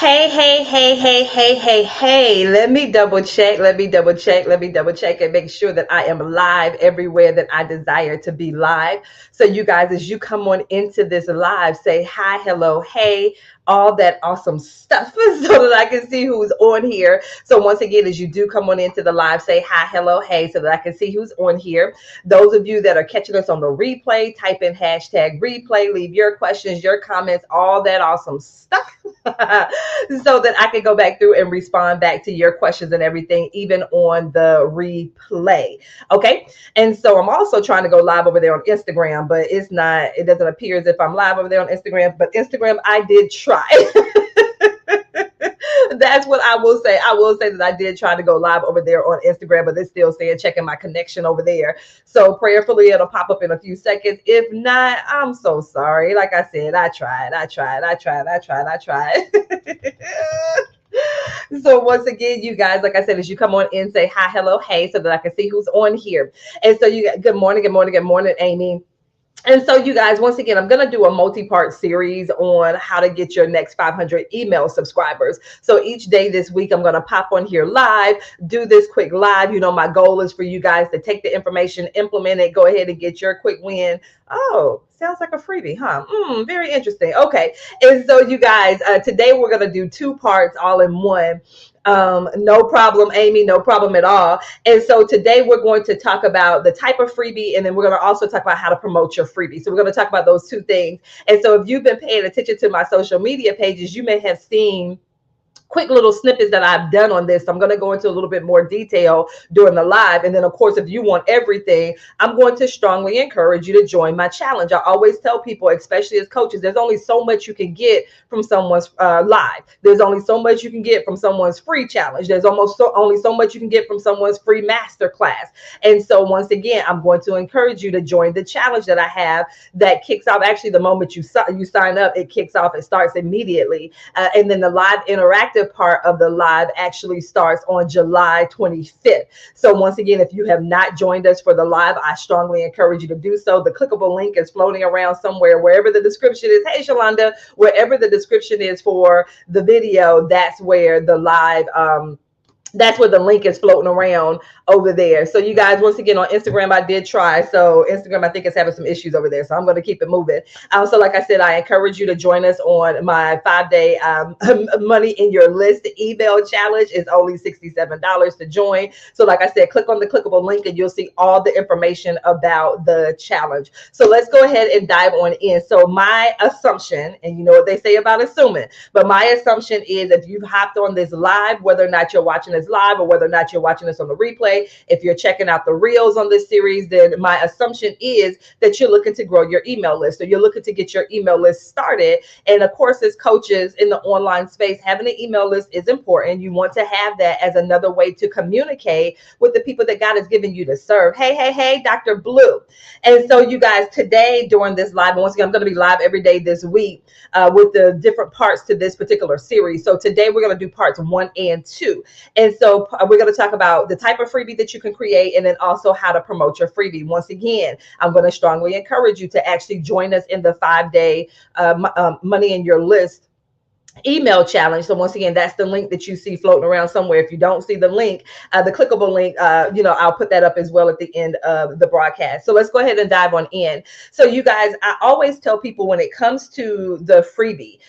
Hey. Let me double check. And make sure that I am live everywhere that I desire to be live. So, you guys, as you come on into this live, say hi, hello, hey, all that awesome stuff so that I can see who's on here. So, once again, as you do come on into the live, say hi, hello, hey, so that I can see who's on here. Those of you that are catching us on the replay, type in hashtag replay, leave your questions, your comments, all that awesome stuff. So that I can go back through and respond back to your questions and everything, even on the replay. Okay. And so I'm also trying to go live over there on Instagram, but it doesn't appear as if I'm live over there on Instagram. But Instagram, I did try. That's what I will say. I will say that I did try to go live over there on Instagram, but it's still saying checking my connection over there. So prayerfully, it'll pop up in a few seconds. If not, I'm so sorry. Like I said, I tried. So once again, you guys, like I said, as you come on in, say hi, hello, hey, so that I can see who's on here. And so you got good morning, Amy. And so, you guys, once again, I'm going to do a multi-part series on how to get your next 500 email subscribers. So each day this week, I'm going to pop on here live, do this quick live. You know, my goal is for you guys to take the information, implement it, go ahead and get your quick win. Oh, sounds like a freebie, huh? Very interesting. Okay. And so, you guys, today we're going to do 2 parts all in one. No problem, Amy, no problem at all. And so today we're going to talk about the type of freebie, and then we're going to also talk about how to promote your freebie. So we're going to talk about those 2 things. And so if you've been paying attention to my social media pages, you may have seen quick little snippets that I've done on this. So I'm going to go into a little bit more detail during the live. And then, of course, if you want everything, I'm going to strongly encourage you to join my challenge. I always tell people, especially as coaches, there's only so much you can get from someone's live. There's only so much you can get from someone's free challenge. There's only so much you can get from someone's free master class. And so once again, I'm going to encourage you to join the challenge that I have that kicks off. Actually, the moment you sign up, it kicks off. It starts immediately. And then the live interactive part of the live actually starts on July 25th. So once again, if you have not joined us for the live, I strongly encourage you to do so. The clickable link is floating around somewhere, wherever the description is. Hey, Shalonda, wherever the description is for the video, that's where the live, that's where the link is floating around over there. So you guys, once again, on Instagram, I did try. So Instagram, I think, is having some issues over there. So I'm going to keep it moving. So like I said, I encourage you to join us on my 5-day money in your list email challenge. It's only $67 to join. So like I said, click on the clickable link and you'll see all the information about the challenge. So let's go ahead and dive on in. So my assumption, and you know what they say about assuming, but my assumption is if you've hopped on this live, whether or not you're watching this live or whether or not you're watching this on the replay, if you're checking out the reels on this series, then my assumption is that you're looking to grow your email list, or you're looking to get your email list started. And of course, as coaches in the online space, having an email list is important. You want to have that as another way to communicate with the people that God has given you to serve. Hey, Dr. Blue. And so you guys, today during this live, and once again, I'm going to be live every day this week with the different parts to this particular series. So today we're going to do parts 1 and 2. And so we're going to talk about the type of freebie that you can create, and then also how to promote your freebie. Once again, I'm going to strongly encourage you to actually join us in the 5-day money in your list email challenge. So once again, that's the link that you see floating around somewhere. If you don't see the link, the clickable link, I'll put that up as well at the end of the broadcast. So let's go ahead and dive on in. So you guys, I always tell people when it comes to the freebie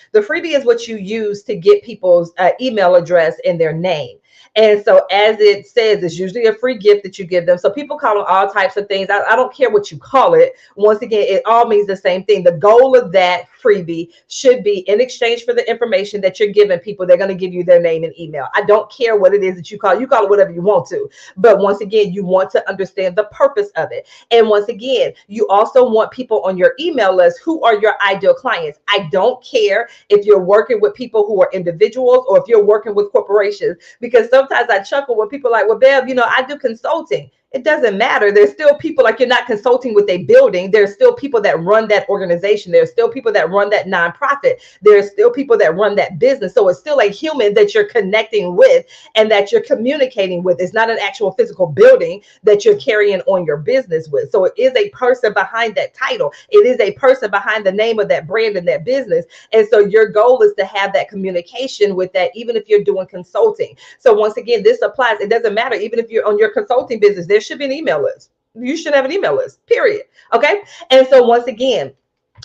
is what you use to get people's email address and their name. And so as it says, it's usually a free gift that you give them. So people call them all types of things. I don't care what you call it. Once again, it all means the same thing. The goal of that freebie should be, in exchange for the information that you're giving people, they're going to give you their name and email. I don't care what it is that you call it whatever you want to. But once again, you want to understand the purpose of it. And once again, you also want people on your email list who are your ideal clients. I don't care if you're working with people who are individuals or if you're working with corporations, because sometimes I chuckle when people are like, well, Bev, I do consulting. It doesn't matter. There's still people, like, you're not consulting with a building. There's still people that run that organization. There's still people that run that nonprofit. There's still people that run that business. So it's still a human that you're connecting with and that you're communicating with. It's not an actual physical building that you're carrying on your business with. So it is a person behind that title. It is a person behind the name of that brand and that business. And so your goal is to have that communication with that, even if you're doing consulting. So once again, this applies. It doesn't matter. Even if you're on your consulting business, there should be an email list. You should have an email list, period. Okay. And so once again,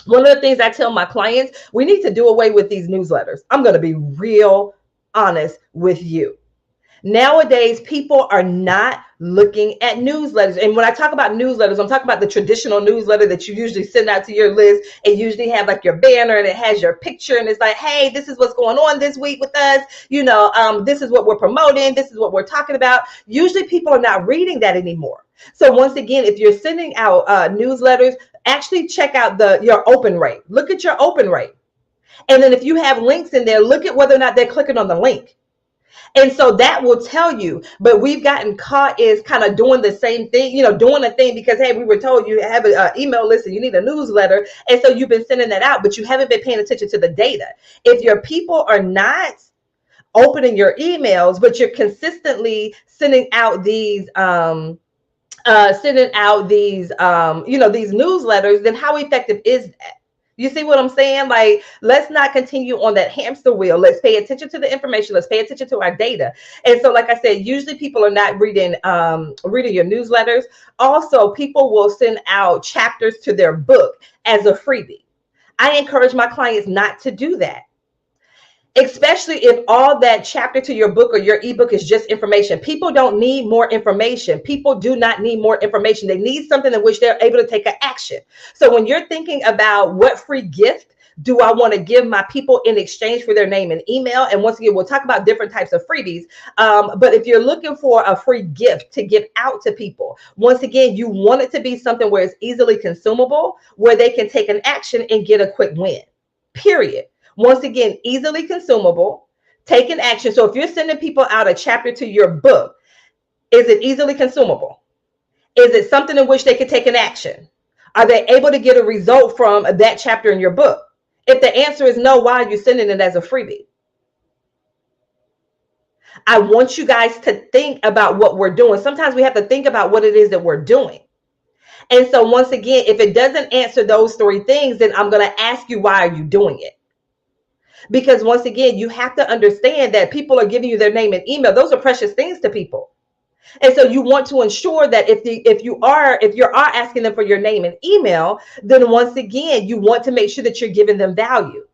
one of the things I tell my clients, we need to do away with these newsletters. I'm going to be real honest with you. Nowadays, people are not looking at newsletters. And when I talk about newsletters, I'm talking about the traditional newsletter that you usually send out to your list. It usually have like your banner and it has your picture and it's like, hey, this is what's going on this week with us. This is what we're promoting. This is what we're talking about. Usually people are not reading that anymore. So once again, if you're sending out newsletters, actually check out your open rate. Look at your open rate. And then if you have links in there, look at whether or not they're clicking on the link. And so that will tell you, but we've gotten caught is kind of doing the same thing, doing a thing because, hey, we were told you have an email list and you need a newsletter. And so you've been sending that out, but you haven't been paying attention to the data. If your people are not opening your emails, but you're consistently sending out these, these newsletters, then how effective is that? You see what I'm saying? Like, let's not continue on that hamster wheel. Let's pay attention to the information. Let's pay attention to our data. And so, like I said, usually people are not reading your newsletters. Also, people will send out chapters to their book as a freebie. I encourage my clients not to do that. Especially if all that chapter to your book or your ebook is just information. People don't need more information. People do not need more information. They need something in which they're able to take an action. So when you're thinking about what free gift do I want to give my people in exchange for their name and email? And once again, we'll talk about different types of freebies. But if you're looking for a free gift to give out to people, once again, you want it to be something where it's easily consumable, where they can take an action and get a quick win, period. Once again, easily consumable, take an action. So if you're sending people out a chapter to your book, is it easily consumable? Is it something in which they could take an action? Are they able to get a result from that chapter in your book? If the answer is no, why are you sending it as a freebie? I want you guys to think about what we're doing. Sometimes we have to think about what it is that we're doing. And so once again, if it doesn't answer those three things, then I'm going to ask you, why are you doing it? Because once again, you have to understand that people are giving you their name and email. Those are precious things to people. And so you want to ensure that if you are asking them for your name and email, then once again, you want to make sure that you're giving them value.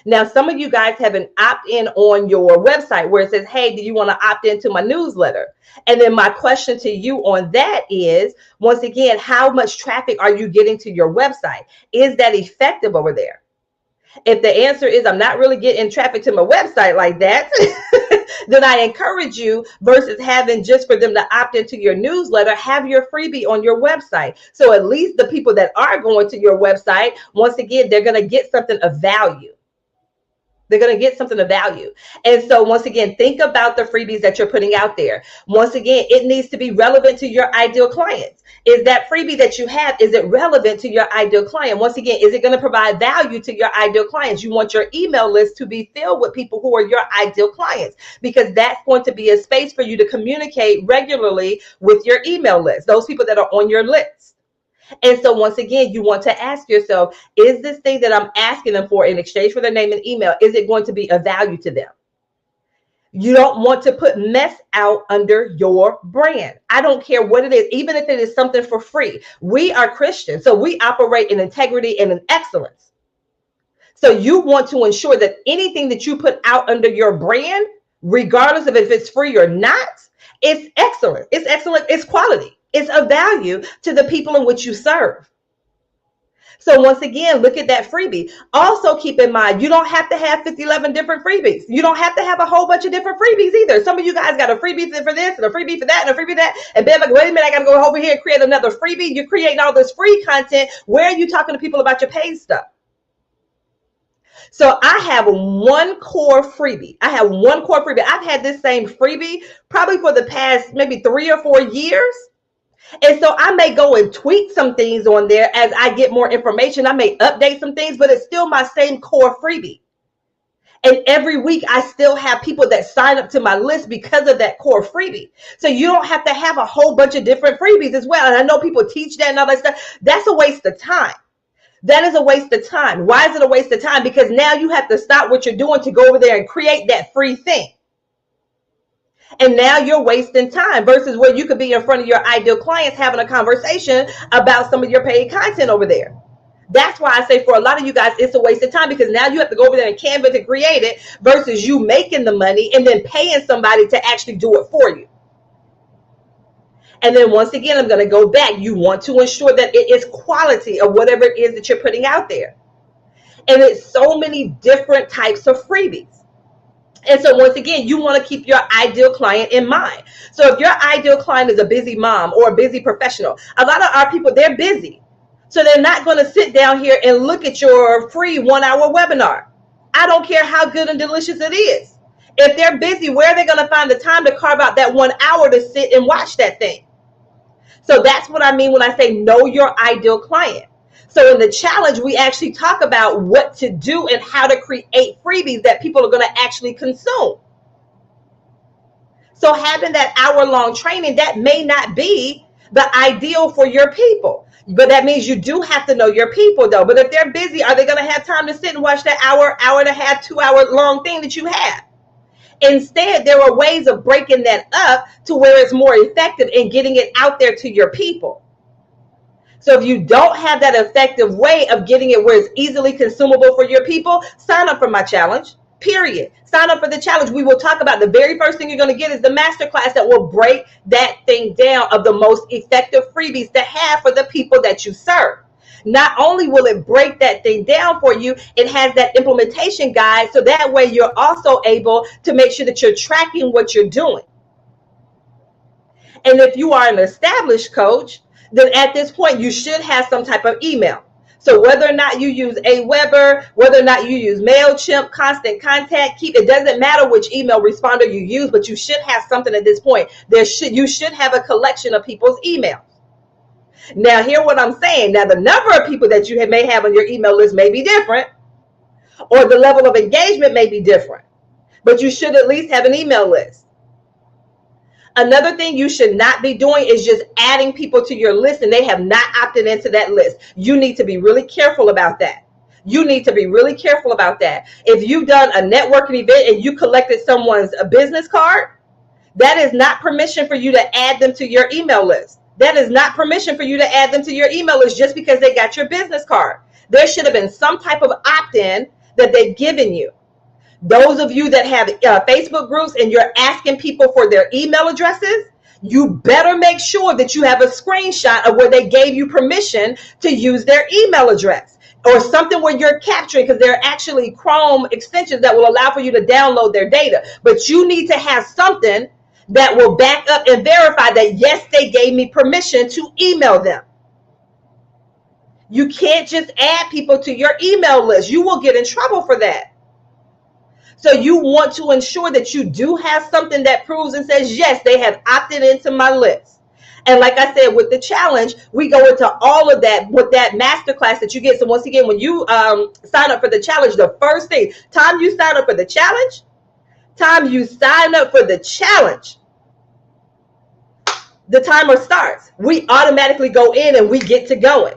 Now, some of you guys have an opt-in on your website where it says, hey, do you want to opt into my newsletter? And then my question to you on that is, once again, how much traffic are you getting to your website? Is that effective over there? If the answer is I'm not really getting traffic to my website like that, then I encourage you, versus having just for them to opt into your newsletter, have your freebie on your website. So at least the people that are going to your website, once again, they're going to get something of value. They're going to get something of value. And so once again, think about the freebies that you're putting out there. Once again, it needs to be relevant to your ideal clients. Is that freebie that you have, is it relevant to your ideal client? Once again, is it going to provide value to your ideal clients? You want your email list to be filled with people who are your ideal clients, because that's going to be a space for you to communicate regularly with your email list, those people that are on your list. And so once again, you want to ask yourself, is this thing that I'm asking them for in exchange for their name and email, is it going to be of value to them? You don't want to put mess out under your brand. I don't care what it is, even if it is something for free. We are Christians, so we operate in integrity and in excellence. So you want to ensure that anything that you put out under your brand, regardless of if it's free or not, it's excellent. It's excellent. It's quality. It's of value to the people in which you serve. So once again, look at that freebie. Also keep in mind, you don't have to have 11 different freebies. You don't have to have a whole bunch of different freebies either. Some of you guys got a freebie for this and a freebie for that and a freebie for that. And then like, wait a minute, I got to go over here and create another freebie. You're creating all this free content. Where are you talking to people about your paid stuff? So I have one core freebie. I've had this same freebie probably for the past maybe 3 or 4 years. And so I may go and tweak some things on there as I get more information. I may update some things, but it's still my same core freebie. And every week I still have people that sign up to my list because of that core freebie. So you don't have to have a whole bunch of different freebies as well. And I know people teach that and all that stuff. That's a waste of time. That is a waste of time. Why is it a waste of time? Because now you have to stop what you're doing to go over there and create that free thing. And now you're wasting time versus where you could be in front of your ideal clients having a conversation about some of your paid content over there. That's why I say for a lot of you guys, it's a waste of time, because now you have to go over there and Canva to create it versus you making the money and then paying somebody to actually do it for you. And then once again, I'm going to go back. You want to ensure that it is quality of whatever it is that you're putting out there. And it's so many different types of freebies. And so once again, you want to keep your ideal client in mind. So if your ideal client is a busy mom or a busy professional, a lot of our people, they're busy. So they're not going to sit down here and look at your free 1-hour webinar. I don't care how good and delicious it is. If they're busy, where are they going to find the time to carve out that 1 hour to sit and watch that thing? So that's what I mean when I say know your ideal client. So in the challenge, we actually talk about what to do and how to create freebies that people are going to actually consume. So having that hour-long training, that may not be the ideal for your people. But that means you do have to know your people, though. But if they're busy, are they going to have time to sit and watch that hour and a half, 2-hour long thing that you have? Instead, there are ways of breaking that up to where it's more effective in getting it out there to your people. So if you don't have that effective way of getting it where it's easily consumable for your people, sign up for my challenge, period. Sign up for the challenge. We will talk about the very first thing you're going to get is the masterclass that will break that thing down of the most effective freebies to have for the people that you serve. Not only will it break that thing down for you, it has that implementation guide. So that way you're also able to make sure that you're tracking what you're doing. And if you are an established coach, then at this point, you should have some type of email. So whether or not you use Aweber, whether or not you use MailChimp, Constant Contact, it doesn't matter which email responder you use, but you should have something at this point. You should have a collection of people's emails. Now, hear what I'm saying. Now, the number of people that you may have on your email list may be different, or the level of engagement may be different, but you should at least have an email list. Another thing you should not be doing is just adding people to your list and they have not opted into that list. You need to be really careful about that. You need to be really careful about that. If you've done a networking event and you collected someone's business card, that is not permission for you to add them to your email list. That is not permission for you to add them to your email list just because they got your business card. There should have been some type of opt-in that they've given you. Those of you that have Facebook groups and you're asking people for their email addresses, you better make sure that you have a screenshot of where they gave you permission to use their email address, or something where you're capturing, because there are actually Chrome extensions that will allow for you to download their data. But you need to have something that will back up and verify that, yes, they gave me permission to email them. You can't just add people to your email list. You will get in trouble for that. So you want to ensure that you do have something that proves and says, yes, they have opted into my list. And like I said, with the challenge, we go into all of that with that masterclass that you get. So once again, when you sign up for the challenge, the first thing, time you sign up for the challenge, the timer starts. We automatically go in and we get to going.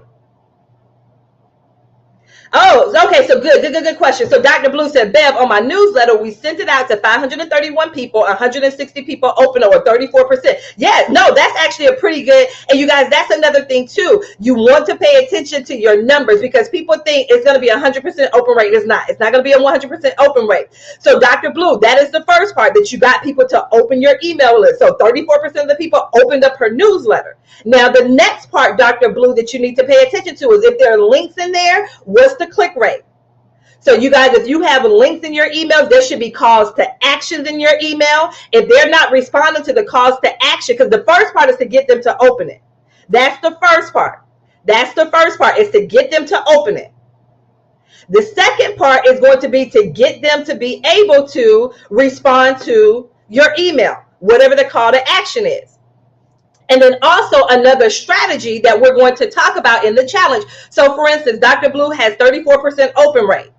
Oh, okay. So good question. So Dr. Blue said, Bev, on my newsletter, we sent it out to 531 people, 160 people open, or 34%. Yeah, no, that's actually a pretty good. And you guys, that's another thing too. You want to pay attention to your numbers, because people think it's going to be 100% open rate. It's not. It's not going to be a 100% open rate. So Dr. Blue, that is the first part, that you got people to open your email list. So 34% of the people opened up her newsletter. Now, the next part, Dr. Blue, that you need to pay attention to is if there are links in there, what's the click rate? So you guys, if you have links in your emails, there should be calls to actions in your email. If they're not responding to the calls to action, because the first part is to get them to open it. That's the first part. Is to get them to open it. The second part is going to be to get them to be able to respond to your email, whatever the call to action is. And then also another strategy that we're going to talk about in the challenge. So for instance, Dr. Blue has 34% open rate.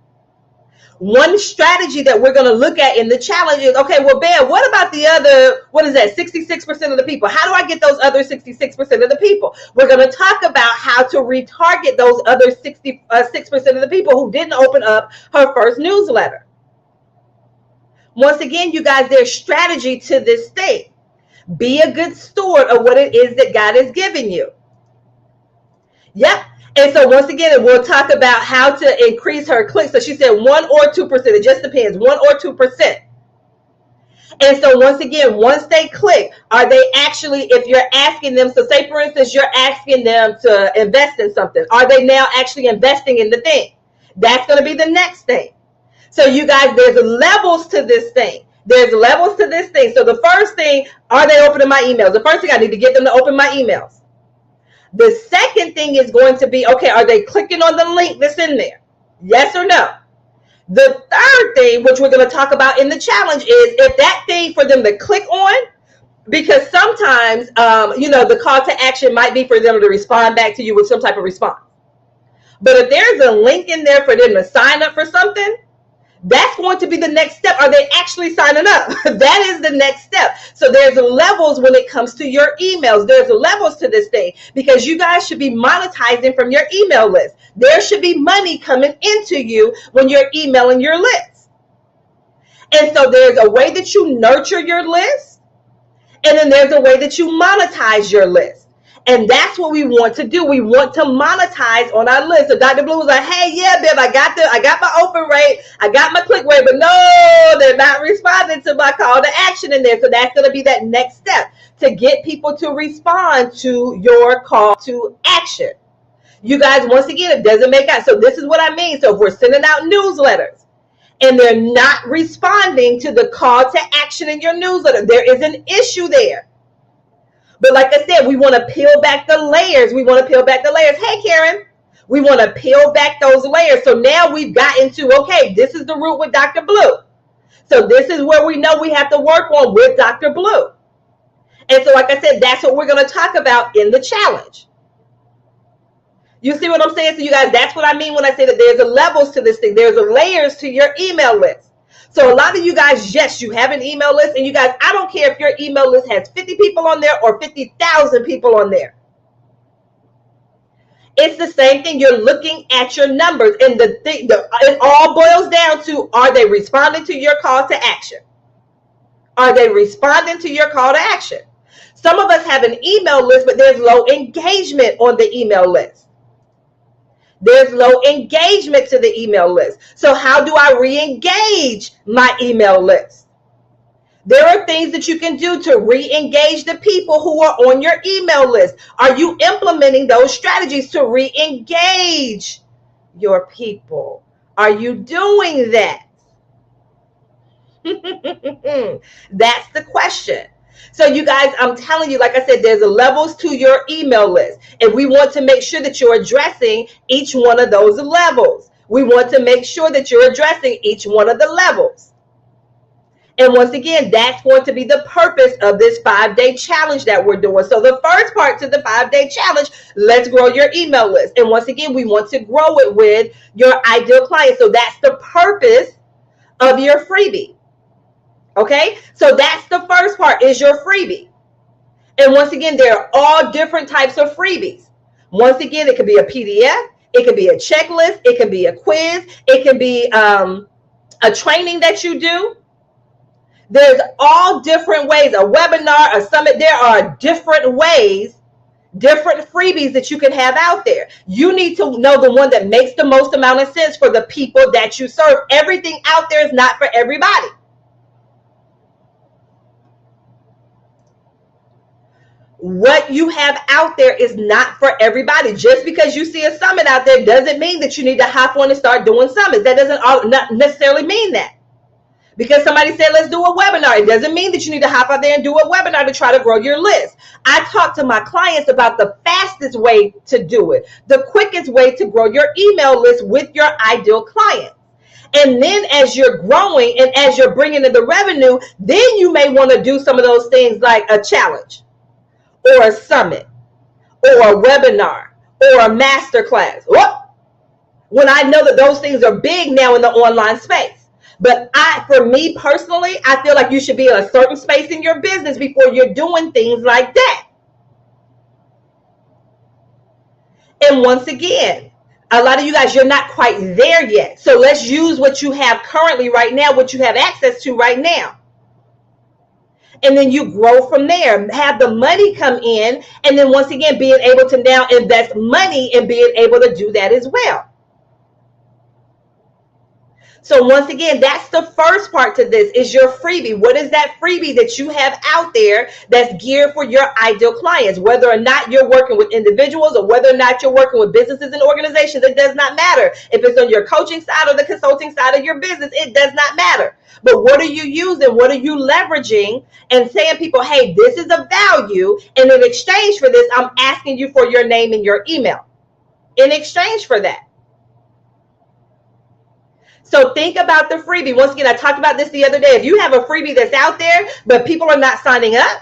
One strategy that we're going to look at in the challenge is, okay, well, Bear, what about the other, 66% of the people? How do I get those other 66% of the people? We're going to talk about how to retarget those other 66% of the people who didn't open up her first newsletter. Once again, you guys, there's strategy to this thing. Be a good steward of what it is that God has given you. Yep. And so once again, we'll talk about how to increase her clicks. So she said 1 or 2%. It just depends, 1 or 2%. And so once again, once they click, are they actually, if you're asking them, so say for instance, you're asking them to invest in something. Are they now actually investing in the thing? That's going to be the next thing. So you guys, there's levels to this thing. There's levels to this thing. So the first thing, are they opening my emails? The first thing, I need to get them to open my emails. The second thing is going to be, okay, are they clicking on the link that's in there? Yes or no? The third thing, which we're going to talk about in the challenge, is if that thing for them to click on, because sometimes, the call to action might be for them to respond back to you with some type of response. But if there's a link in there for them to sign up for something, that's going to be the next step. Are they actually signing up? That is the next step. So there's levels when it comes to your emails. There's levels to this thing because you guys should be monetizing from your email list. There should be money coming into you when you're emailing your list. And so there's a way that you nurture your list, and then there's a way that you monetize your list. And that's what we want to do. We want to monetize on our list. So Dr. Blue was like, hey, yeah, babe, I got my open rate, I got my click rate, but no, they're not responding to my call to action in there. So that's going to be that next step to get people to respond to your call to action. You guys, once again, it doesn't make sense. So this is what I mean. So if we're sending out newsletters and they're not responding to the call to action in your newsletter, there is an issue there. But like I said, we want to peel back the layers. Hey, Karen, we want to peel back those layers. So now we've gotten to, okay, this is the route with Dr. Blue. So this is where we know we have to work on with Dr. Blue. And so, like I said, that's what we're going to talk about in the challenge. You see what I'm saying? So you guys, that's what I mean when I say that there's levels to this thing. There's layers to your email list. So a lot of you guys, yes, you have an email list, and you guys, I don't care if your email list has 50 people on there or 50,000 people on there. It's the same thing. You're looking at your numbers, and it all boils down to, are they responding to your call to action? Are they responding to your call to action? Some of us have an email list, but there's low engagement on the email list. There's low engagement to the email list. So how do I re-engage my email list? There are things that you can do to re-engage the people who are on your email list. Are you implementing those strategies to re-engage your people? Are you doing that? That's the question. So you guys, I'm telling you, like I said, there's levels to your email list. And we want to make sure that you're addressing each one of those levels. We want to make sure that you're addressing each one of the levels. And once again, that's going to be the purpose of this 5-day challenge that we're doing. So the first part to the 5-day challenge, let's grow your email list. And once again, we want to grow it with your ideal client. So that's the purpose of your freebie. Okay, so that's the first part, is your freebie. And once again, there are all different types of freebies. Once again, it could be a PDF, it could be a checklist, it could be a quiz, it can be a training that you do. There's all different ways, a webinar, a summit. There are different ways, different freebies that you can have out there. You need to know the one that makes the most amount of sense for the people that you serve. Everything out there is not for everybody. What you have out there is not for everybody. Just because you see a summit out there doesn't mean that you need to hop on and start doing summits. That doesn't not necessarily mean that. Because somebody said, let's do a webinar, it doesn't mean that you need to hop out there and do a webinar to try to grow your list. I talk to my clients about the fastest way to do it, the quickest way to grow your email list with your ideal client. And then as you're growing and as you're bringing in the revenue, then you may want to do some of those things like a challenge. or a summit or a webinar or a masterclass. When I know that those things are big now in the online space. But for me personally, I feel like you should be in a certain space in your business before you're doing things like that. And once again, a lot of you guys, you're not quite there yet. So let's use what you have currently right now, what you have access to right now. And then you grow from there, have the money come in, and then once again, being able to now invest money and being able to do that as well. So once again, that's the first part to this, is your freebie. What is that freebie that you have out there that's geared for your ideal clients? Whether or not you're working with individuals or whether or not you're working with businesses and organizations, it does not matter. If it's on your coaching side or the consulting side of your business, it does not matter. But what are you using? What are you leveraging and saying people, hey, this is a value, and in exchange for this, I'm asking you for your name and your email in exchange for that. So think about the freebie. Once again, I talked about this the other day. If you have a freebie that's out there, but people are not signing up,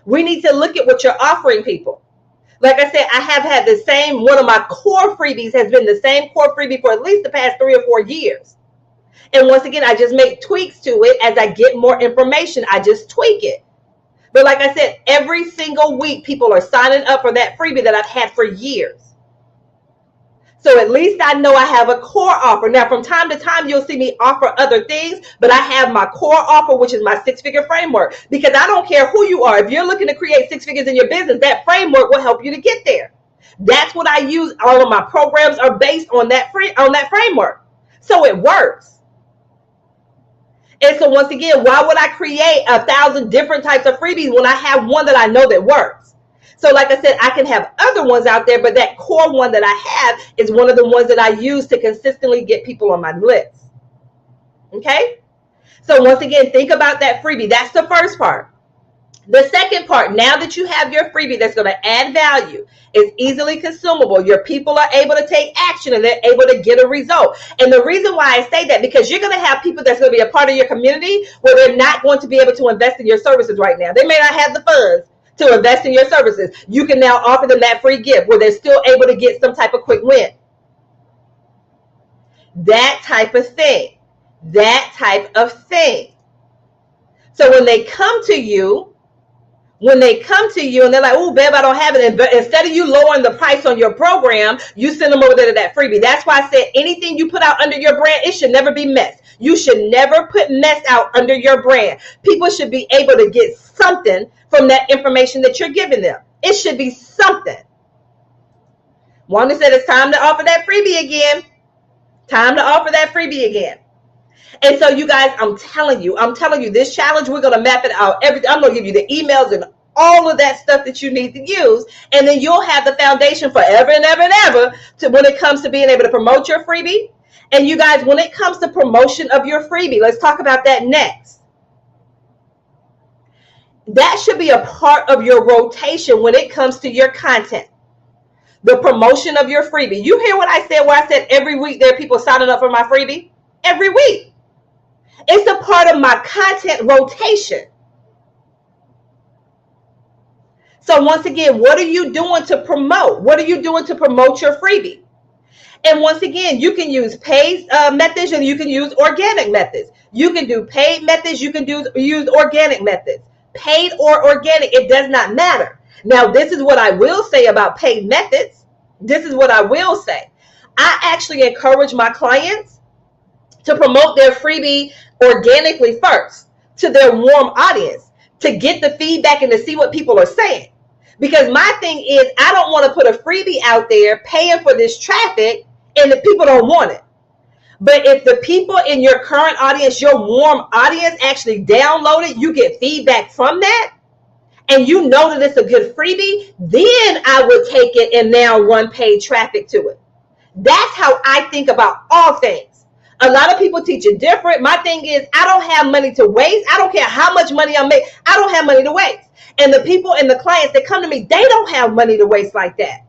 we need to look at what you're offering people. Like I said, I have had the same, one of my core freebies has been the same core freebie for at least the past 3 or 4 years. And once again, I just make tweaks to it as I get more information. I just tweak it. But like I said, every single week, people are signing up for that freebie that I've had for years. So at least I know I have a core offer. Now, from time to time, you'll see me offer other things, but I have my core offer, which is my 6-figure framework, because I don't care who you are. If you're looking to create 6 figures in your business, that framework will help you to get there. That's what I use. All of my programs are based on that framework. So it works. And so once again, why would I create 1,000 different types of freebies when I have one that I know that works? So like I said, I can have other ones out there, but that core one that I have is one of the ones that I use to consistently get people on my list. Okay? So once again, think about that freebie. That's the first part. The second part, now that you have your freebie that's going to add value, is easily consumable. Your people are able to take action and they're able to get a result. And the reason why I say that, because you're going to have people that's going to be a part of your community where they're not going to be able to invest in your services right now. They may not have the funds to invest in your services. You can now offer them that free gift where they're still able to get some type of quick win. That type of thing. That type of thing. So when they come to you, and they're like, oh, babe, I don't have it. But instead of you lowering the price on your program, you send them over there to that freebie. That's why I said anything you put out under your brand, it should never be mess. You should never put mess out under your brand. People should be able to get something from that information that you're giving them. It should be something. Wanda said it's time to offer that freebie again. Time to offer that freebie again. And so you guys, I'm telling you, this challenge, we're going to map it out. I'm going to give you the emails and all of that stuff that you need to use. And then you'll have the foundation forever and ever and ever to when it comes to being able to promote your freebie. And you guys, when it comes to promotion of your freebie, let's talk about that next. That should be a part of your rotation when it comes to your content. The promotion of your freebie. You hear what I said, where I said every week there are people signing up for my freebie? Every week. It's a part of my content rotation. So once again, what are you doing to promote? What are you doing to promote your freebie? And once again, you can use paid methods and you can use organic methods. You can do paid methods. You can use organic methods. Paid or organic, it does not matter. Now, this is what I will say about paid methods. This is what I will say. I actually encourage my clients to promote their freebie organically first to their warm audience to get the feedback and to see what people are saying. Because my thing is, I don't want to put a freebie out there paying for this traffic and the people don't want it. But if the people in your current audience, your warm audience actually download it, you get feedback from that, and you know that it's a good freebie, then I would take it and now run paid traffic to it. That's how I think about all things. A lot of people teach it different. My thing is, I don't have money to waste. I don't care how much money I make. I don't have money to waste. And the people and the clients that come to me, they don't have money to waste like that.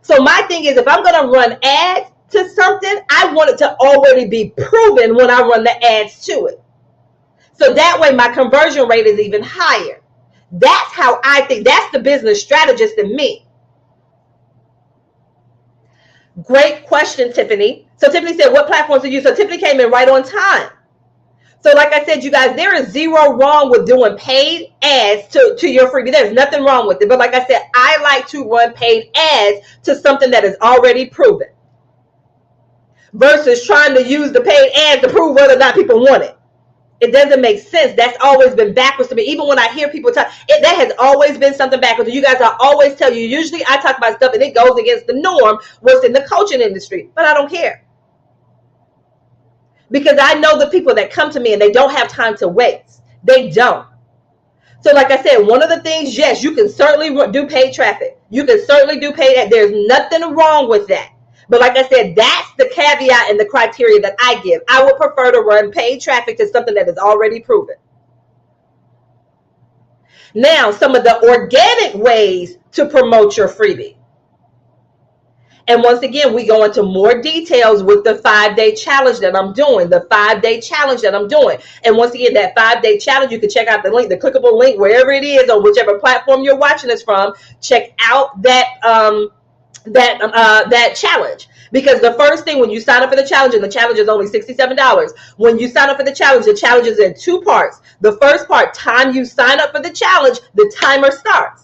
So my thing is, if I'm going to run ads to something, I want it to already be proven when I run the ads to it. So that way my conversion rate is even higher. That's how I think. That's the business strategist in me. Great question, Tiffany. So Tiffany said, what platforms do you use? So Tiffany came in right on time. So like I said, you guys, there is zero wrong with doing paid ads to your freebie. There's nothing wrong with it. But like I said, I like to run paid ads to something that is already proven versus trying to use the paid ads to prove whether or not people want it. It doesn't make sense. That's always been backwards to me. Even when I hear people talk, that has always been something backwards. You guys, I always tell you, usually I talk about stuff and it goes against the norm, what's in the coaching industry, but I don't care. Because I know the people that come to me and they don't have time to waste. They don't. So like I said, one of the things, yes, you can certainly do paid traffic. You can certainly do paid. There's nothing wrong with that. But like I said, that's the caveat and the criteria that I give. I would prefer to run paid traffic to something that is already proven. Now, some of the organic ways to promote your freebie. And once again, we go into more details with the 5-day challenge that I'm doing, the 5-day challenge that I'm doing. And once again, that 5-day challenge, you can check out the link, the clickable link, wherever it is on whichever platform you're watching this from. Check out that challenge, because the first thing when you sign up for the challenge, and the challenge is only $67, when you sign up for the challenge is in 2 parts. The first part, time you sign up for the challenge, the timer starts.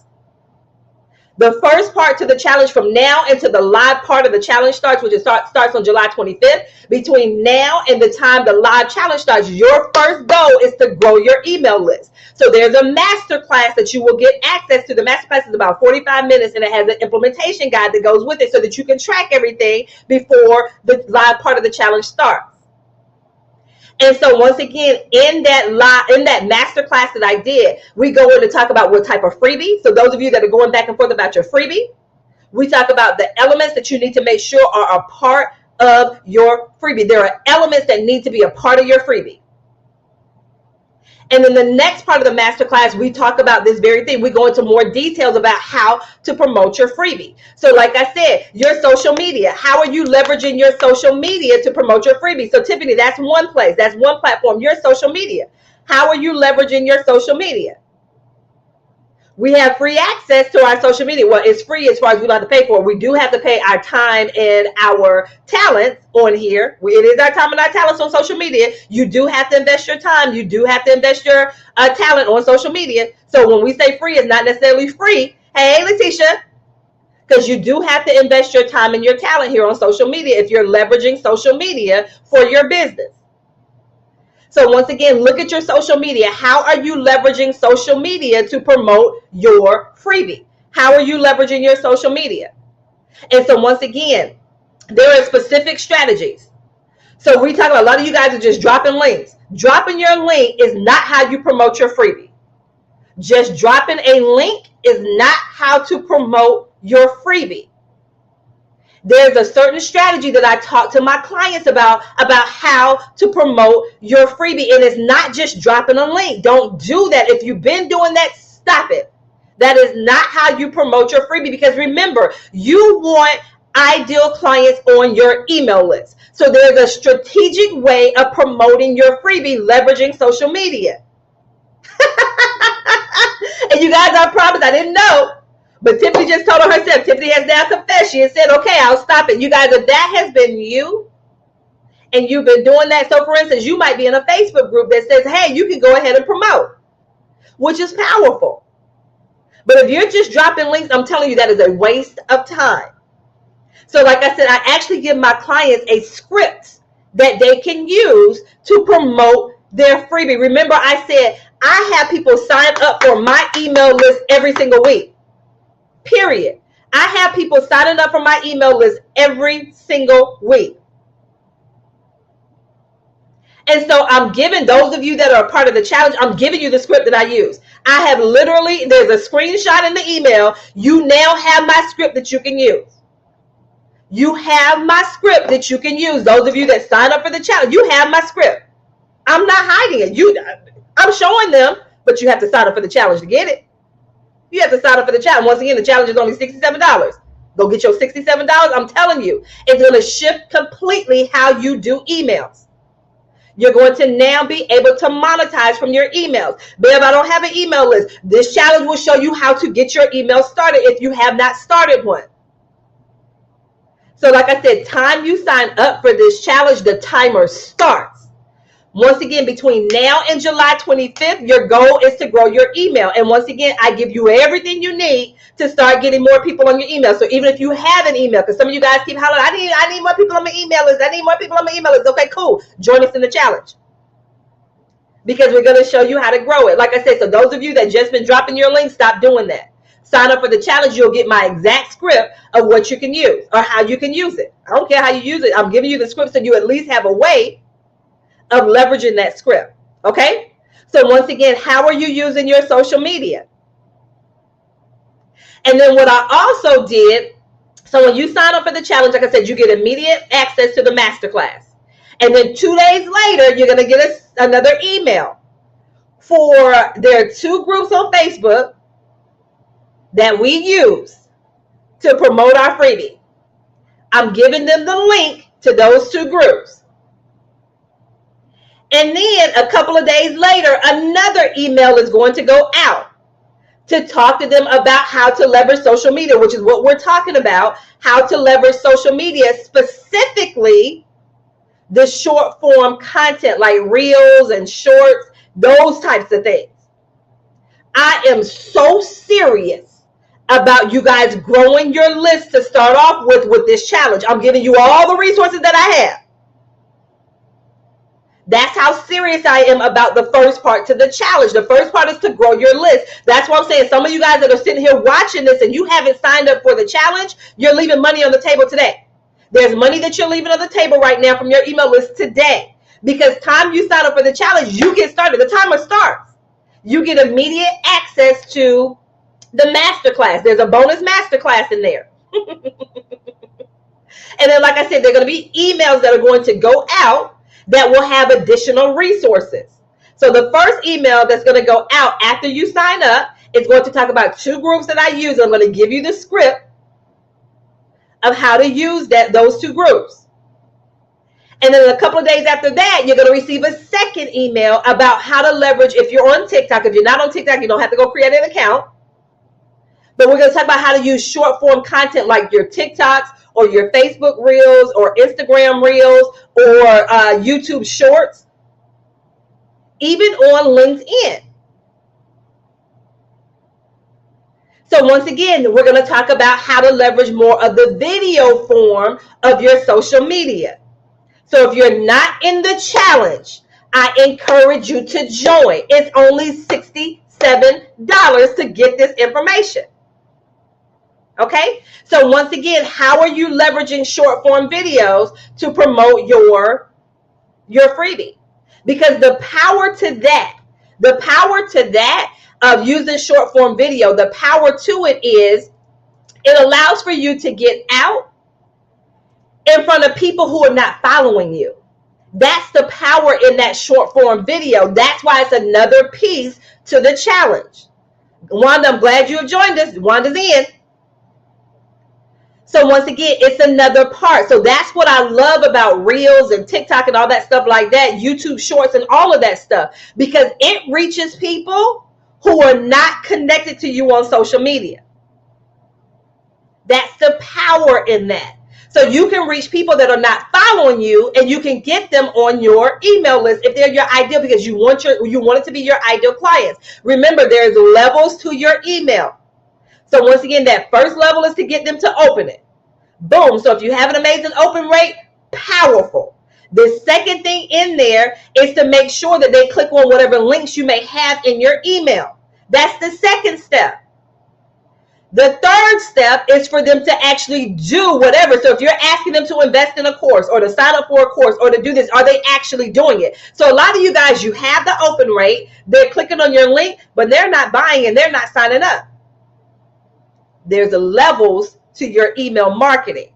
The first part to the challenge from now until the live part of the challenge starts, which starts on July 25th. Between now and the time the live challenge starts, your first goal is to grow your email list. So there's a master class that you will get access to. The master class is about 45 minutes, and it has an implementation guide that goes with it so that you can track everything before the live part of the challenge starts. And so once again, in that master class that I did, we go in to talk about what type of freebie. So those of you that are going back and forth about your freebie, we talk about the elements that you need to make sure are a part of your freebie. There are elements that need to be a part of your freebie. And in the next part of the masterclass, we talk about this very thing. We go into more details about how to promote your freebie. So like I said, your social media, how are you leveraging your social media to promote your freebie? So Tiffany, that's one place. That's one platform, your social media. How are you leveraging your social media? We have free access to our social media. Well, it's free as far as we don't have to pay for it. We do have to pay our time and our talents on here. It is our time and our talents on social media. You do have to invest your time. You do have to invest your talent on social media. So when we say free, it's not necessarily free. Hey, Letitia, because you do have to invest your time and your talent here on social media if you're leveraging social media for your business. So once again, look at your social media. How are you leveraging social media to promote your freebie? How are you leveraging your social media? And so once again, there are specific strategies. So we talk about, a lot of you guys are just dropping links. Dropping your link is not how you promote your freebie. Just dropping a link is not how to promote your freebie. There's a certain strategy that I talk to my clients about how to promote your freebie. And it's not just dropping a link. Don't do that. If you've been doing that, stop it. That is not how you promote your freebie, because remember, you want ideal clients on your email list. So there's a strategic way of promoting your freebie, leveraging social media. And you guys, I promise, I didn't know. But Tiffany just told her herself. Tiffany has now confessed. She has said, okay, I'll stop it. You guys, if that has been you and you've been doing that. So for instance, you might be in a Facebook group that says, hey, you can go ahead and promote, which is powerful. But if you're just dropping links, I'm telling you, that is a waste of time. So like I said, I actually give my clients a script that they can use to promote their freebie. Remember, I said I have people sign up for my email list every single week. Period. I have people signing up for my email list every single week. And so I'm giving those of you that are a part of the challenge, I'm giving you the script that I use. I have literally, there's a screenshot in the email. You now have my script that you can use. You have my script that you can use. Those of you that sign up for the challenge, you have my script. I'm not hiding it. I'm showing them, but you have to sign up for the challenge to get it. You have to sign up for the challenge. Once again, the challenge is only $67. Go get your $67. I'm telling you, it's going to shift completely how you do emails. You're going to now be able to monetize from your emails. Babe, I don't have an email list. This challenge will show you how to get your email started if you have not started one. So like I said, time you sign up for this challenge, the timer starts. Once again, between now and July 25th, your goal is to grow your email. And once again, I give you everything you need to start getting more people on your email. So even if you have an email, because some of you guys keep hollering, I need more people on my email list. I need more people on my email list. Okay, cool. Join us in the challenge, because we're going to show you how to grow it. Like I said, so those of you that just been dropping your link, stop doing that. Sign up for the challenge. You'll get my exact script of what you can use or how you can use it. I don't care how you use it. I'm giving you the script so you at least have a way of leveraging that script. Okay? So once again, how are you using your social media? And then what I also did, so when you sign up for the challenge, like I said, you get immediate access to the masterclass. And then 2 days later, you're going to get another email. There are 2 groups on Facebook that we use to promote our freebie. I'm giving them the link to those 2 groups. And then a couple of days later, another email is going to go out to talk to them about how to leverage social media, which is what we're talking about, how to leverage social media, specifically the short form content like reels and shorts, those types of things. I am so serious about you guys growing your list to start off with this challenge. I'm giving you all the resources that I have. That's how serious I am about the first part to the challenge. The first part is to grow your list. That's what I'm saying. Some of you guys that are sitting here watching this and you haven't signed up for the challenge, you're leaving money on the table today. There's money that you're leaving on the table right now from your email list today. Because time you sign up for the challenge, you get started. The timer starts. You get immediate access to the masterclass. There's a bonus masterclass in there. And then, like I said, there are going to be emails that are going to go out that will have additional resources. So the first email that's going to go out after you sign up is going to talk about 2 groups that I use. I'm going to give you the script of how to use those 2 groups. And then a couple of days after that, you're going to receive a second email about how to leverage, if you're on TikTok. If you're not on TikTok, you don't have to go create an account. But we're going to talk about how to use short form content like your TikToks or your Facebook Reels or Instagram Reels or YouTube Shorts, even on LinkedIn. So once again, we're going to talk about how to leverage more of the video form of your social media. So if you're not in the challenge, I encourage you to join. It's only $67 to get this information. Okay, so once again, how are you leveraging short form videos to promote your freebie? Because the power to that of using short form video, the power to it is it allows for you to get out in front of people who are not following you. That's the power in that short form video. That's why it's another piece to the challenge. Wanda, I'm glad you have joined us. Wanda's in. So once again, it's another part. So that's what I love about Reels and TikTok and all that stuff like that, YouTube Shorts and all of that stuff, because it reaches people who are not connected to you on social media. That's the power in that. So you can reach people that are not following you, and you can get them on your email list if they're your ideal, because you want it to be your ideal clients. Remember, there's levels to your email. So once again, that first level is to get them to open it. Boom. So if you have an amazing open rate, powerful. The second thing in there is to make sure that they click on whatever links you may have in your email. That's the second step. The third step is for them to actually do whatever. So if you're asking them to invest in a course or to sign up for a course or to do this, are they actually doing it? So a lot of you guys, you have the open rate, they're clicking on your link, but they're not buying and they're not signing up. There's levels to your email marketing.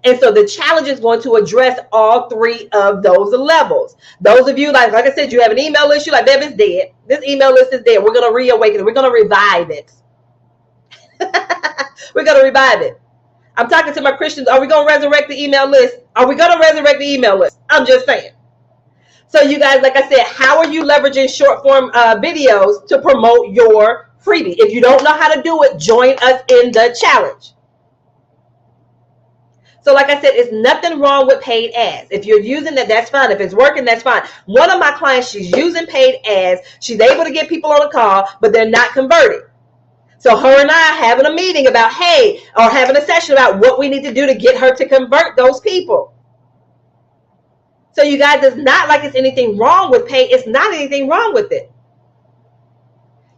And so the challenge is going to address all 3 of those levels. Those of you, like I said, you have an email list, you're like, baby, it's dead. This email list is dead. We're going to reawaken it. We're going to revive it. We're going to revive it. I'm talking to my Christians. Are we going to resurrect the email list? Are we going to resurrect the email list? I'm just saying. So you guys, like I said, how are you leveraging short form videos to promote your freebie? If you don't know how to do it, join us in the challenge. So like I said, it's nothing wrong with paid ads. If you're using it, that's fine. If it's working, that's fine. One of my clients, she's using paid ads. She's able to get people on a call, but they're not converting. So her and I are having a meeting about, hey, or having a session about what we need to do to get her to convert those people. So you guys, it's not like it's anything wrong with pay. It's not anything wrong with it.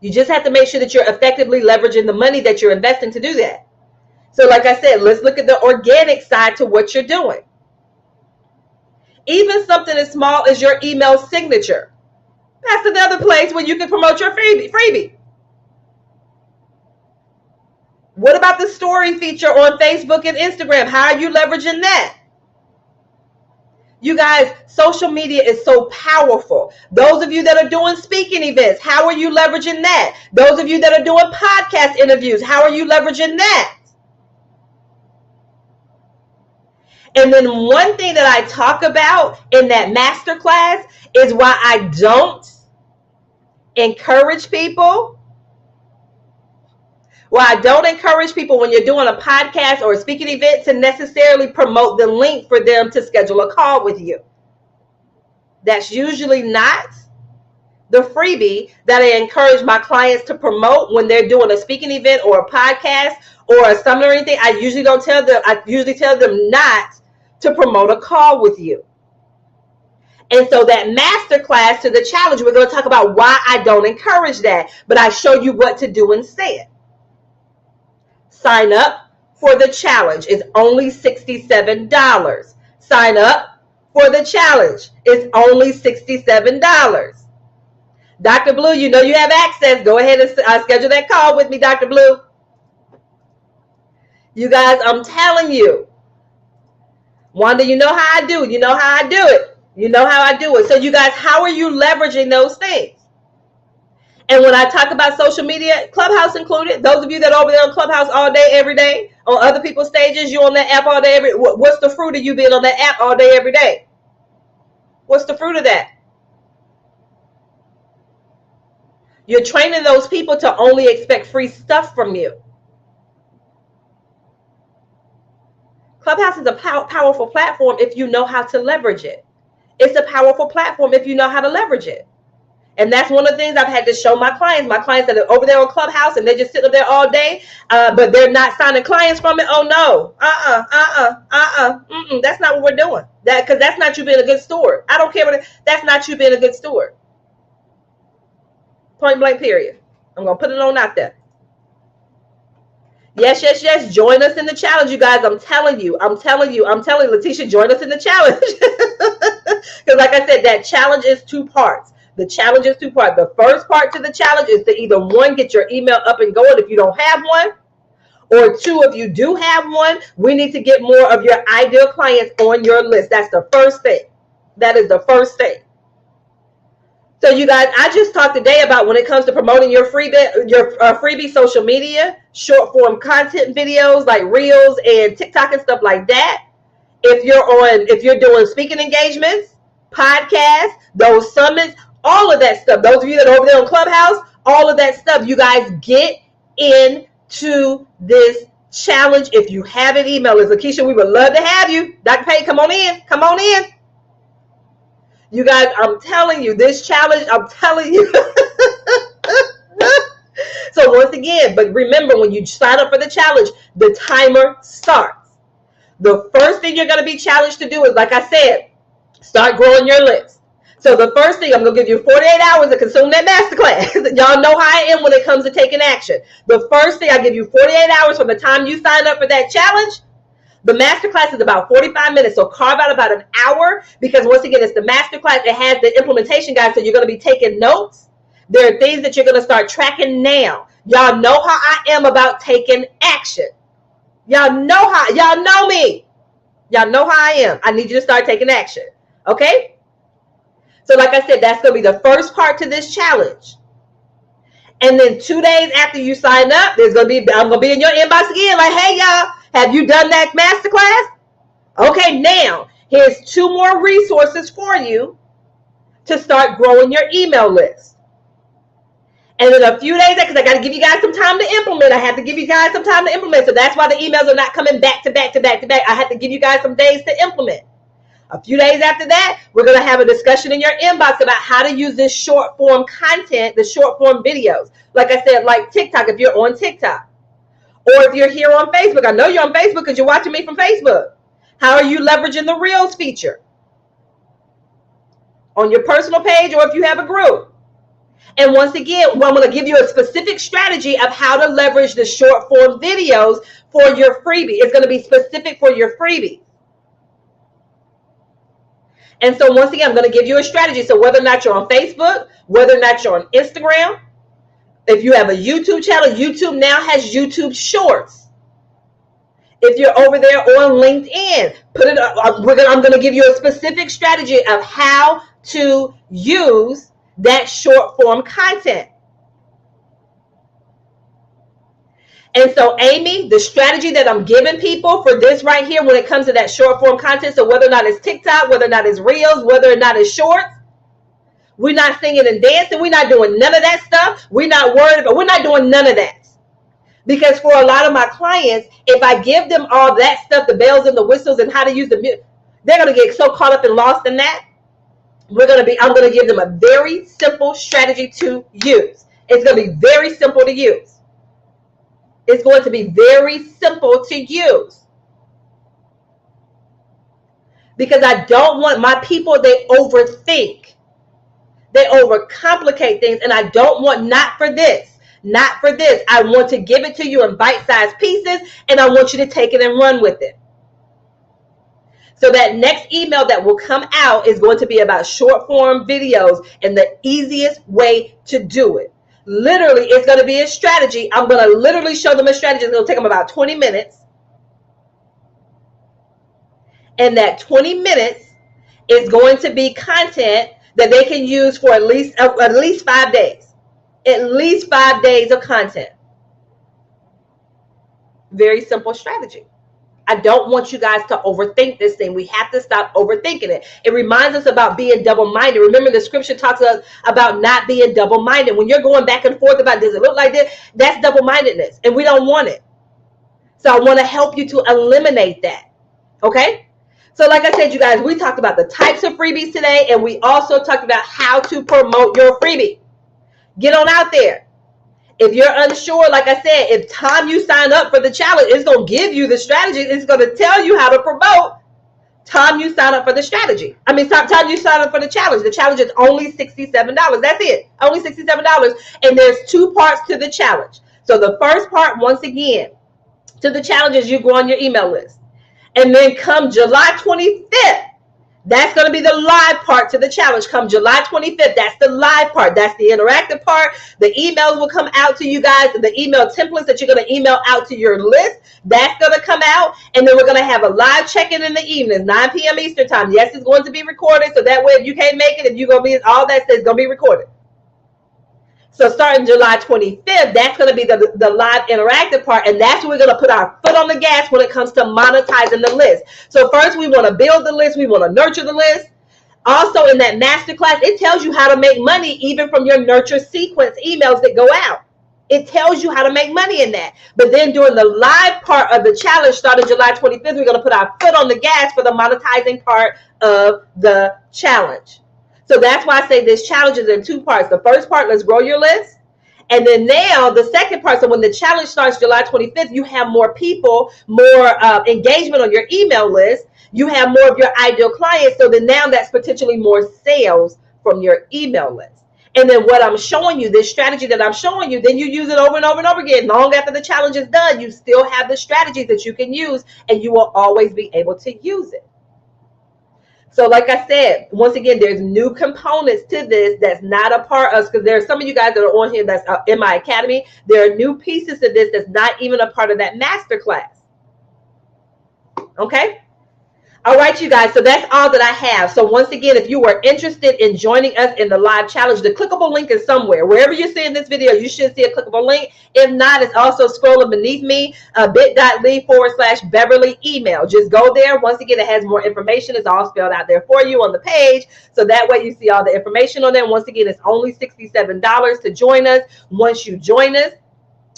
You just have to make sure that you're effectively leveraging the money that you're investing to do that. So like I said, let's look at the organic side to what you're doing. Even something as small as your email signature. That's another place where you can promote your freebie. What about the story feature on Facebook and Instagram? How are you leveraging that? You guys, social media is so powerful. Those of you that are doing speaking events, how are you leveraging that? Those of you that are doing podcast interviews, how are you leveraging that? And then one thing that I talk about in that masterclass is why I don't encourage people. Well, I don't encourage people when you're doing a podcast or a speaking event to necessarily promote the link for them to schedule a call with you. That's usually not the freebie that I encourage my clients to promote when they're doing a speaking event or a podcast or a summit or anything. I usually tell them not to promote a call with you. And so that masterclass to the challenge, we're going to talk about why I don't encourage that, but I show you what to do instead. Sign up for the challenge. It's only $67. Sign up for the challenge. It's only $67. Dr. Blue, you know you have access. Go ahead and schedule that call with me, Dr. Blue. You guys, I'm telling you. Wanda, you know how I do. You know how I do it. You know how I do it. So you guys, how are you leveraging those things? And when I talk about social media, Clubhouse included, those of you that are over there on Clubhouse all day, every day, on other people's stages, you on that app all day, what's the fruit of you being on that app all day, every day? What's the fruit of that? You're training those people to only expect free stuff from you. Clubhouse is a powerful platform if you know how to leverage it. It's a powerful platform if you know how to leverage it. And that's one of the things I've had to show my clients that are over there on Clubhouse and they're just sitting there all day, but they're not signing clients from it. Oh no, that's not what we're doing. Because that's not you being a good steward. I don't care that's not you being a good steward. Point blank, period. I'm going to put it on out there. Yes. Join us in the challenge, you guys. I'm telling you, Letitia, join us in the challenge. Because like I said, that challenge is two parts. The challenge is two parts. The first part to the challenge is to either one, get your email up and going if you don't have one, or two, if you do have one, we need to get more of your ideal clients on your list. That's the first thing. That is the first thing. So you guys, I just talked today about when it comes to promoting your freebie social media, short form content videos like Reels and TikTok and stuff like that. If you're doing speaking engagements, podcasts, those summits, all of that stuff, those of you that are over there on Clubhouse, all of that stuff, you guys get into this challenge. If you haven't, email us. Lakeisha, we would love to have you. Dr. Payne, come on in. You guys, I'm telling you, this challenge, I'm telling you. So once again, but remember, when you sign up for the challenge, the timer starts. The first thing you're going to be challenged to do is, like I said, start growing your list. So the first thing, I'm going to give you 48 hours to consume that masterclass. Y'all know how I am when it comes to taking action. The first thing, I give you 48 hours from the time you sign up for that challenge. The masterclass is about 45 minutes, so carve out about an hour, because once again, it's the masterclass. It has the implementation guide, so you're going to be taking notes. There are things that you're going to start tracking now. Y'all know how I am about taking action. Y'all know me. Y'all know how I am. I need you to start taking action. Okay? So like I said, that's going to be the first part to this challenge. And then 2 days after you sign up, I'm going to be in your inbox again like, hey, y'all, have you done that masterclass? Okay, now, here's 2 more resources for you to start growing your email list. And in a few days, because I got to give you guys some time to implement. I have to give you guys some time to implement. So that's why the emails are not coming back to back to back to back. I have to give you guys some days to implement. A few days after that, we're going to have a discussion in your inbox about how to use this short form content, the short form videos. Like I said, like TikTok, if you're on TikTok. Or if you're here on Facebook. I know you're on Facebook because you're watching me from Facebook. How are you leveraging the Reels feature? On your personal page or if you have a group. And once again, I'm going to give you a specific strategy of how to leverage the short form videos for your freebie. It's going to be specific for your freebie. And so once again, I'm going to give you a strategy. So whether or not you're on Facebook, whether or not you're on Instagram, if you have a YouTube channel, YouTube now has YouTube Shorts. If you're over there on LinkedIn, put it up. I'm going to give you a specific strategy of how to use that short form content. And so, Amy, the strategy that I'm giving people for this right here when it comes to that short form content, so whether or not it's TikTok, whether or not it's Reels, whether or not it's Shorts, we're not singing and dancing. We're not doing none of that stuff. We're not worried about, we're not doing none of that. Because for a lot of my clients, if I give them all that stuff, the bells and the whistles and how to use the music, they're going to get so caught up and lost in that. I'm going to give them a very simple strategy to use. It's going to be very simple to use. It's going to be very simple to use. Because I don't want my people, they overthink. They overcomplicate things, and I don't want not for this. Not for this. I want to give it to you in bite-sized pieces, and I want you to take it and run with it. So that next email that will come out is going to be about short form videos and the easiest way to do it. Literally, it's going to be a strategy. I'm going to literally show them a strategy. It's going to take them about 20 minutes. And that 20 minutes is going to be content that they can use for at least 5 days. At least 5 days of content. Very simple strategy. I don't want you guys to overthink this thing. We have to stop overthinking it. It reminds us about being double-minded. Remember, the scripture talks to us about not being double-minded. When you're going back and forth about, does it look like this? That's double-mindedness, and we don't want it. So I want to help you to eliminate that. Okay? So like I said, you guys, we talked about the types of freebies today, and we also talked about how to promote your freebie. Get on out there. If you're unsure, like I said, if time you sign up for the challenge, it's going to give you the strategy. It's going to tell you how to promote. Time you sign up for the strategy. Time you sign up for the challenge. The challenge is only $67. That's it. Only $67. And there's 2 parts to the challenge. So the first part, once again, to the challenge is you go on your email list. And then come July 25th, that's going to be the live part to the challenge. Come July 25th, that's the live part. That's the interactive part. The emails will come out to you guys. The email templates that you're going to email out to your list, that's going to come out. And then we're going to have a live check-in in the evening, 9 p.m. Eastern time. Yes, it's going to be recorded. So that way, if you can't make it, if you're going to be, all that says going to be recorded. So starting July 25th, that's going to be the live interactive part. And that's where we're going to put our foot on the gas when it comes to monetizing the list. So first, we want to build the list. We want to nurture the list. Also, in that masterclass, it tells you how to make money even from your nurture sequence emails that go out. It tells you how to make money in that. But then during the live part of the challenge, starting July 25th, we're going to put our foot on the gas for the monetizing part of the challenge. So that's why I say this challenge is in 2 parts. The first part, let's grow your list. And then now the second part, so when the challenge starts July 25th, you have more people, more engagement on your email list. You have more of your ideal clients. So then now that's potentially more sales from your email list. And then what I'm showing you, this strategy that I'm showing you, then you use it over and over and over again. Long after the challenge is done, you still have the strategies that you can use, and you will always be able to use it. So like I said, once again, there's new components to this that's not a part of us, because there are some of you guys that are on here that's in my academy. There are new pieces to this that's not even a part of that masterclass. Okay? All right, you guys. So that's all that I have. So once again, if you are interested in joining us in the live challenge, the clickable link is somewhere. Wherever you're seeing this video, you should see a clickable link. If not, it's also scrolling beneath me, bit.ly/Beverly email. Just go there. Once again, it has more information. It's all spelled out there for you on the page. So that way you see all the information on there. Once again, it's only $67 to join us. Once you join us,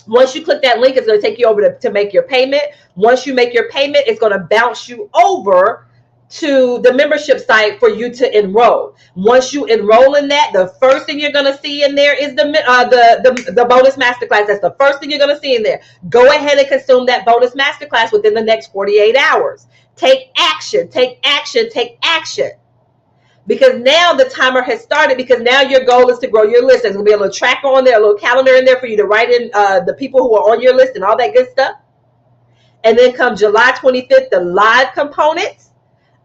once you click that link, it's going to take you over to make your payment. Once you make your payment, it's going to bounce you over to the membership site for you to enroll. Once you enroll in that, the first thing you're going to see in there is the bonus masterclass. That's the first thing you're going to see in there. Go ahead and consume that bonus masterclass within the next 48 hours. Take action, take action, take action. Because now the timer has started, because now your goal is to grow your list. There's going to be a little tracker on there, a little calendar in there for you to write in the people who are on your list and all that good stuff. And then come July 25th, the live components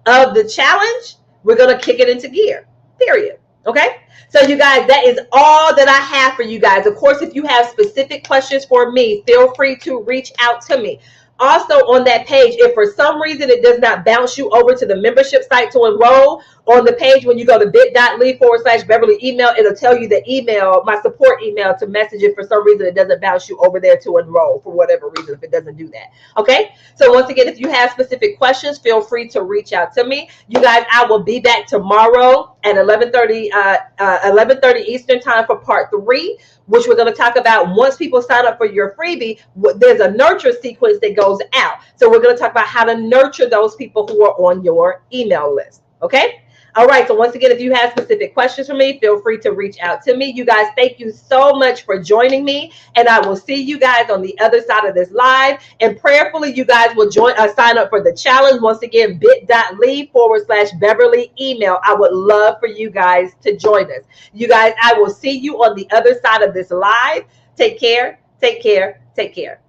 of the challenge, we're going to kick it into gear, period. Okay? So you guys, that is all that I have for you guys. Of course, if you have specific questions for me, feel free to reach out to me. Also on that page, if for some reason it does not bounce you over to the membership site to enroll, on the page when you go to bit.ly/Beverly email, it'll tell you the email, my support email, to message it. For some reason it doesn't bounce you over there to enroll, for whatever reason, if it doesn't do that. Okay, so once again, if you have specific questions, feel free to reach out to me. You guys, I will be back tomorrow at 11:30 Eastern time for part 3, which we're going to talk about. Once people sign up for your freebie, there's a nurture sequence that goes out. So we're going to talk about how to nurture those people who are on your email list. Okay. All right. So once again, if you have specific questions for me, feel free to reach out to me. You guys, thank you so much for joining me. And I will see you guys on the other side of this live. And prayerfully, you guys will sign up for the challenge. Once again, bit.ly/Beverly email. I would love for you guys to join us. You guys, I will see you on the other side of this live. Take care. Take care. Take care.